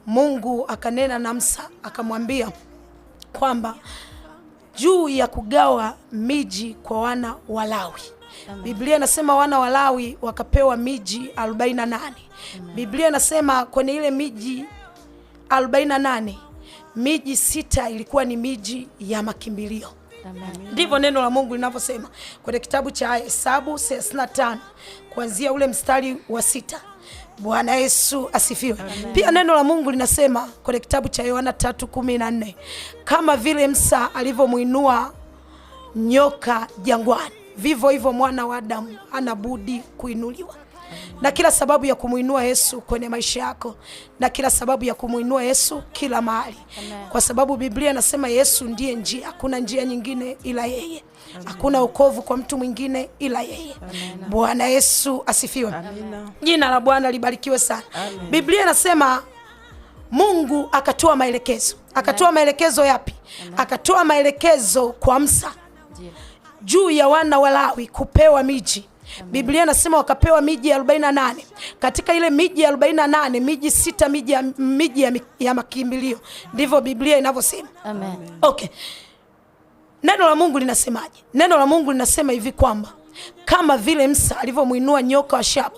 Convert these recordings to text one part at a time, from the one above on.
Mungu akanena na Musa akamwambia kwamba juu ya kugawa miji kwa wana wa Lawi. Biblia inasema wana wa Lawi wakapewa miji 48. Biblia inasema kwenye ile miji 48, miji 6 ilikuwa ni miji ya makimbilio. Ndivyo neno la Mungu linavyosema kwenye kitabu cha Hesabu 35 kuanzia ule mstari wa 6. Bwana Yesu asifiwe. Pia neno la Mungu linasema kwenye kitabu cha Yohana 3:14, kama vile Musa alivyomuinua nyoka jangwani, vivyo hivyo mwana wa Adamu hana budi kuinuliwa. Na kila sababu ya kumuinua Yesu kwenye maisha yako, na kila sababu ya kumuinua Yesu kila mahali. Kwa sababu Biblia inasema Yesu ndiye njia, hakuna njia nyingine ila yeye. Hakuna wokovu kwa mtu mwingine ila yeye. Bwana Yesu asifiwe. Jina la Bwana libarikiwe sana. Biblia inasema Mungu akatoa maelekezo. Akatoa maelekezo yapi? Akatoa maelekezo kwa Musa juu ya wana wa Lawi kupewa miji. Biblia inasema wakapewa miji 48. Katika ile miji 48, miji 6 miji ya makimbilio. Ndivyo Biblia inavyosema. Amen. Okay. Neno la Mungu linasemaje? Neno la Mungu linasema hivi kwamba kama vile Musa alivyomuinua nyoka wa shaba,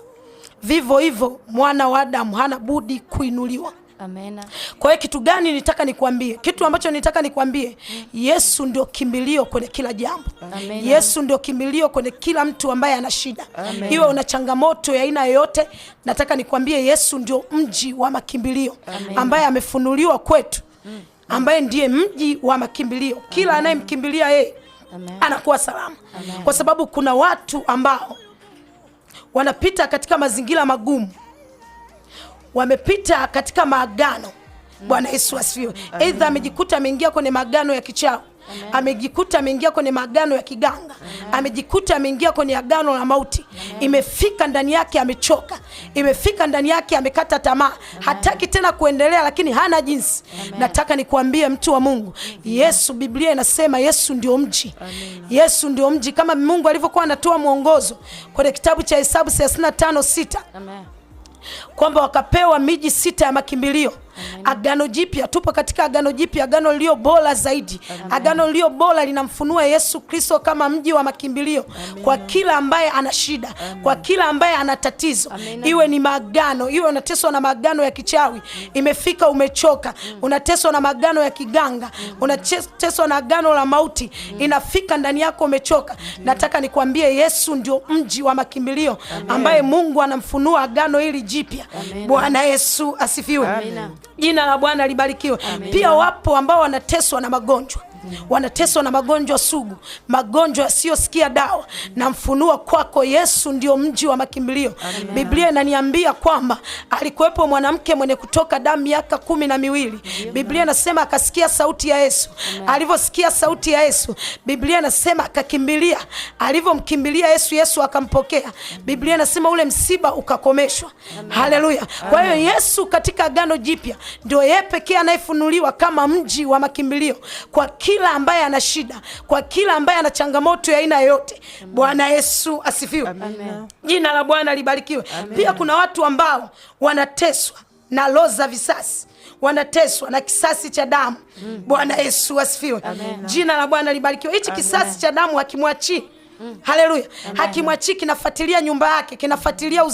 vivyo hivyo mwana wa Adamu hana budi kuinuliwa. Amen. Kwa hiyo kitu gani nitaka nikwambie? Kitu ambacho nitaka nikwambie, Yesu ndio kimbilio kwenye kila jambo. Amen. Yesu ndio kimbilio kwenye kila mtu ambaye ana shida. Iwe una changamoto ya aina yoyote, nataka nikwambie Yesu ndio mji wa makimbilio. Amen. Ambaye amefunuliwa kwetu. Ambaye ndiye mji wa makimbilio. Kila anayemkimbilia yeye anakuwa salama. Amen. Kwa sababu kuna watu ambao wanapita katika mazingira magumu, wamepita katika maagano. Bwana Yesu asifiwe. Aidha amejikuta ameingia kwenye maagano ya kichawi, amejikuta ameingia kwenye maagano ya kiganga, amejikuta ameingia kwenye agano la mauti. Imefika ndani yake amechoka, imefika ndani yake amekata tamaa, hataki tena kuendelea, lakini hana jinsi. Nataka nikuambie mtu wa Mungu, Yesu, Biblia inasema Yesu ndio mji. Yesu ndio mji, kama Mungu alivyokuwa anatoa mwongozo kwenye kitabu cha Hesabu 35:6. Kwamba wakapewa miji 6 ya makimbilio. Agano Jipya, tupo katika Agano Jipya, agano lililo bora zaidi. Agano lililo bora linamfunua Yesu Kristo kama mji wa makimbilio. Kwa kila ambaye ana shida, kwa kila ambaye ana tatizo. Iwe ni maagano, iwe unateswa na maagano ya kichawi, imefika umechoka, unateswa na maagano ya kiganga, unateswa na agano la mauti, inafika ndani yako umechoka. Nataka nikwambie Yesu ndio mji wa makimbilio ambaye Mungu anamfunua agano hili jipya. Bwana Yesu asifiwe. Jina la Bwana libarikiwe. Pia wapo ambao wanateswa na magonjwa. Wanateswa na magonjwa sugu, magonjwa yasiyosikia dawa. Na mfunua kwako Yesu ndio mji wa makimbilio. Biblia inaniambia kwamba alikuwepo mwanamke mwenye kutoka damu miaka 12. Biblia inasema akasikia sauti ya Yesu. Alivyosikia sauti ya Yesu, Biblia inasema akakimbilia. Alivyomkimbilia Yesu, Yesu akampokea. Biblia inasema ule msiba ukakomeshwa. Haleluya. Kwa hiyo Yesu katika agano jipya ndio yeye pekee anayefunuliwa kama mji wa makimbilio kwa kila ambaye ana shida, kwa kila ambaye ana changamoto ya aina yoyote. Bwana Yesu asifiwe. Jina la Bwana libarikiwe. Pia kuna watu ambao wanateswa na roho za visasi, wanateswa na kisasi cha damu. Bwana Yesu asifiwe. Jina la Bwana libarikiwe. Hichi kisasi cha damu hakimwachii. Haleluya. Hakimwachii, kinafuatilia nyumba yake, kinafuatilia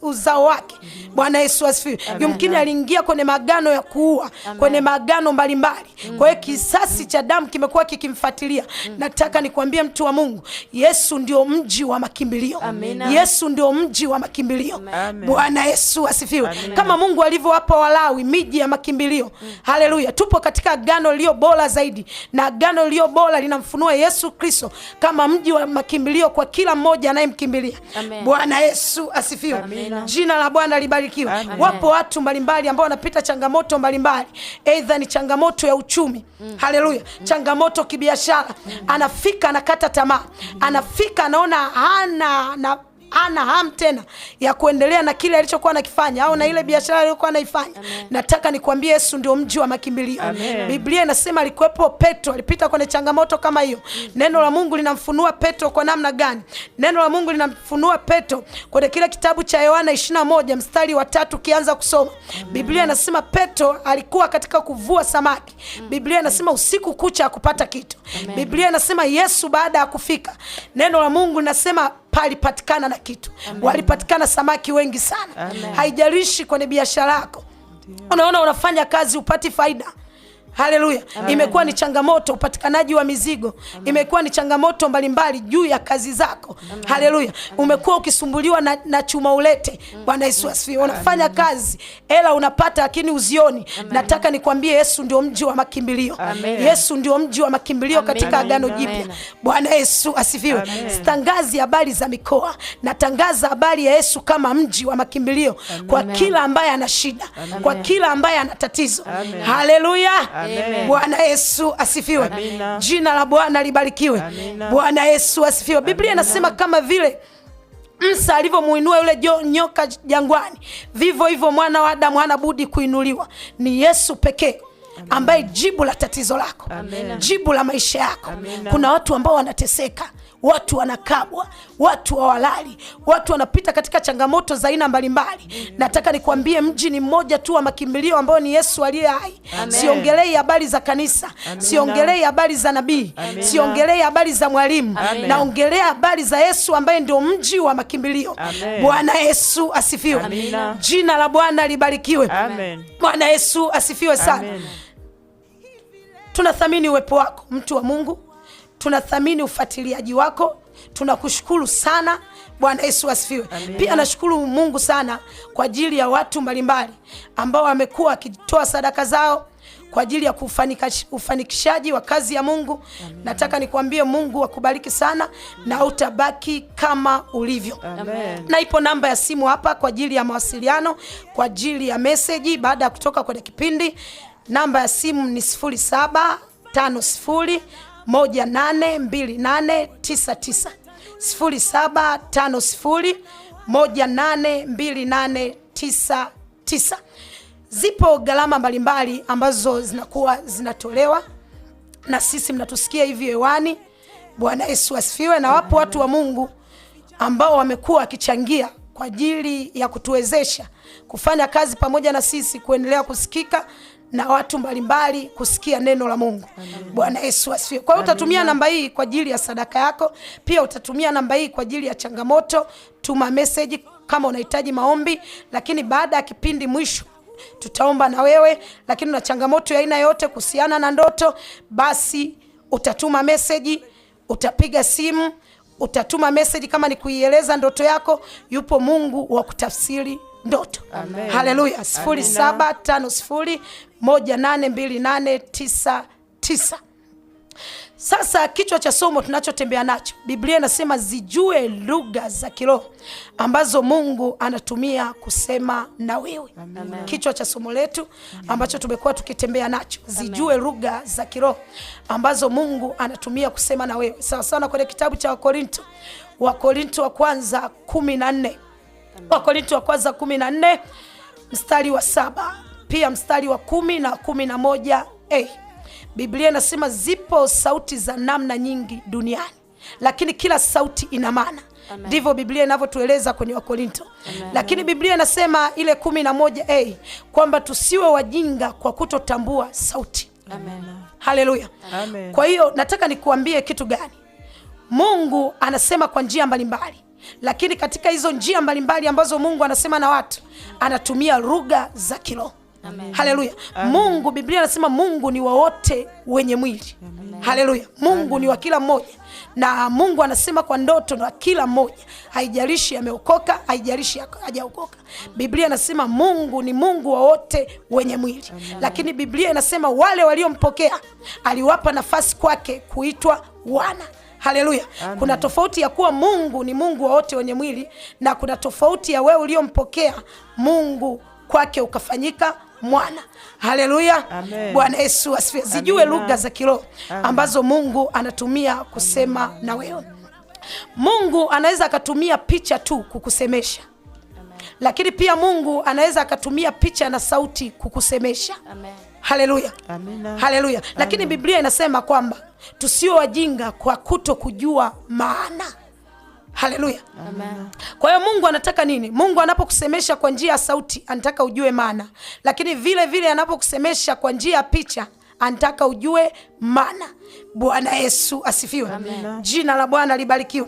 uzao wake. Bwana Yesu asifiwe. Yumkini aliingia kwenye maagano ya kuua, kwenye maagano mbalimbali. Kwa hiyo kisasi cha damu kimekuwa kikimfuatilia. Nataka nikwambie mtu wa Mungu, Yesu ndio mji wa makimbilio. Yesu ndio mji wa makimbilio. Bwana Yesu asifiwe. Kama Mungu alivyowapa Walawi miji ya makimbilio. Haleluya. Tupo katika agano lililo bora zaidi, na agano lililo bora linamfunua Yesu Kristo kama mji wa makimbilio kwa kila mmoja anayemkimbilia. Bwana Yesu asifiwe. Jina la Bwana libarikiwe. Wapo watu mbalimbali ambao wanapita changamoto mbalimbali. Aidha ni changamoto ya uchumi. Haleluya. Changamoto kibiashara. Anafika anakata tamaa. Anafika anaona hana ana hamu tena ya kuendelea na kile alichokuwa anakifanya au na ile biashara aliyokuwa anaifanya. Nataka nikwambie Yesu ndio mji wa makimbilio. Biblia inasema alikuwepo Petro, alipita kwenye changamoto kama hiyo. Neno la Mungu linamfunua Petro kwa namna gani? Neno la Mungu linamfunua Petro kwenye kile kitabu cha Yohana 21 mstari wa 3 kianza kusoma. Biblia inasema Petro alikuwa katika kuvua samaki. Biblia inasema usiku kucha hakupata kitu. Biblia inasema Yesu baada ya kufika, neno la Mungu linasema palipatikana na kitu. Walipatikana samaki wengi sana. Haijalishi kwenye biashara yako, unaona unafanya kazi upati faida. Haleluya. Imekuwa ni changamoto upatikanaji wa mizigo. Imekuwa ni changamoto mbalimbali juu ya kazi zako. Haleluya. Umekuwa ukisumbuliwa na chuma ulete. Bwana Yesu asifiwe. Unafanya kazi, hela unapata lakini uzioni. Nataka nikwambie Yesu ndio mji wa makimbilio. Yesu ndio mji wa makimbilio katika Agano Jipya. Bwana Yesu asifiwe. Sitangazi habari za mikoa, natangaza habari ya Yesu kama mji wa makimbilio kwa kila ambaye ana shida, kwa kila ambaye ana tatizo. Haleluya. Bwana Yesu asifiwe. Jina la Bwana libarikiwe. Bwana Yesu asifiwe. Biblia inasema kama vile Musa alivyomuinua yule nyoka jangwani, vivyo hivyo mwana wa Adamu hana budi kuinuliwa. Ni Yesu pekee ambaye jibu la tatizo lako, jibu la maisha yako. Kuna watu ambao wanateseka, watu wanakabwa, watu hawalali, watu wanapita katika changamoto za aina mbalimbali. Nataka nikwambie mji ni mmoja tu wa makimbilio ambao ni Yesu aliye hai. Siongelei habari za kanisa, siongelei habari za nabii, siongelei habari za mwalimu. Naongelea habari za Yesu ambaye ndio mji wa makimbilio. Bwana Yesu asifiwe. Jina la Bwana libarikiwe. Bwana Yesu asifiwe sana. Tunathamini uwepo wako mtu wa Mungu. Tunathamini ufuatiliaji wako. Tunakushukuru sana. Bwana Yesu asifiwe. Pia nashukuru Mungu sana kwa ajili ya watu mbalimbali ambao wamekuwa wakitoa sadaka zao kwa ajili ya ufanikishaji wa kazi ya Mungu. Nataka nikwambie Mungu akubariki sana na utabaki kama ulivyo. Na ipo namba ya simu hapa kwa ajili ya mawasiliano, kwa ajili ya message baada ya kutoka kwenye kipindi. Namba ya simu ni 0750182899. 0750182899. Zipo gharama mbalimbali ambazo zinakuwa zinatolewa na sisi mnatusikia hivi hewani. Bwana Yesu asifiwe. Na wapo watu wa Mungu ambao wamekuwa wakichangia kwa ajili ya kutuwezesha kufanya kazi pamoja na sisi, kuendelea kusikika na watu mbalimbali kusikia neno la Mungu. Bwana Yesu asifiwe. Kwa hiyo utatumia namba hii kwa ajili ya sadaka yako, pia utatumia namba hii kwa ajili ya changamoto. Tuma message kama unahitaji maombi, lakini baada ya kipindi mwisho tutaomba na wewe. Lakini una changamoto ya aina yote kuhusiana na ndoto, basi utatuma message, utapiga simu, utatuma message kama ni kuieleza ndoto yako. Yupo Mungu wa kutafsiri ndoto. Haleluya. 0750182899. Sasa kichwa cha somo tunachotembea nacho, Biblia inasema zijue lugha za kiroho ambazo Mungu anatumia kusema na wewe. Kichwa cha somo letu ambacho tumekuwa tukitembea nacho, zijue lugha za kiroho ambazo Mungu anatumia kusema na wewe. Sawa sana kwenye kitabu cha Wakorinto wa kwanza 14. Wakorinto wa kwanza 14 mstari wa 7, pia mstari wa 10 na 11. Biblia inasema zipo sauti za namna nyingi duniani, lakini kila sauti ina maana. Ndivyo Biblia inavyotueleza kwenye Wakorinto. Lakini Biblia inasema ile 11 kwamba tusiwe wajinga kwa kutotambua sauti. Haleluya. Kwa hiyo nataka nikuambie kitu gani? Mungu anasema kwa njia mbalimbali, lakini katika hizo njia mbalimbali ambazo Mungu anasema na watu, anatumia lugha za kiroho. Haleluya. Mungu, Biblia inasema Mungu ni wa wote wenye mwili. Haleluya. Mungu ni wa kila mmoja, na Mungu anasema kwa ndoto na kila mmoja, haijalishi ameokoka, haijalishi hajaokoka. Biblia inasema Mungu ni Mungu wa wote wenye mwili. Lakini Biblia inasema wale waliompokea aliwapa nafasi kwake kuitwa wana. Haleluya. Kuna tofauti ya kuwa Mungu ni Mungu wa wote wenye mwili, na kuna tofauti ya wewe uliompokea Mungu kwake ukafanyika mwana. Haleluya. Bwana Yesu asifiwe. Zijue lugha za kiroho ambazo Mungu anatumia kusema na wewe. Mungu anaweza akatumia picha tu kukusemesha. Lakini pia Mungu anaweza akatumia picha na sauti kukusemesha. Haleluya. Haleluya. Lakini Biblia inasema kwamba tusio wajinga kwa kuto kujua maana. Haleluya. Kwa hiyo Mungu anataka nini? Mungu anapokusemesha kwa njia ya sauti anataka ujue maana, lakini vile vile anapokusemesha kwa njia ya picha anataka ujue maana. Bwana Yesu asifiwe. Jina la Bwana libarikiwe.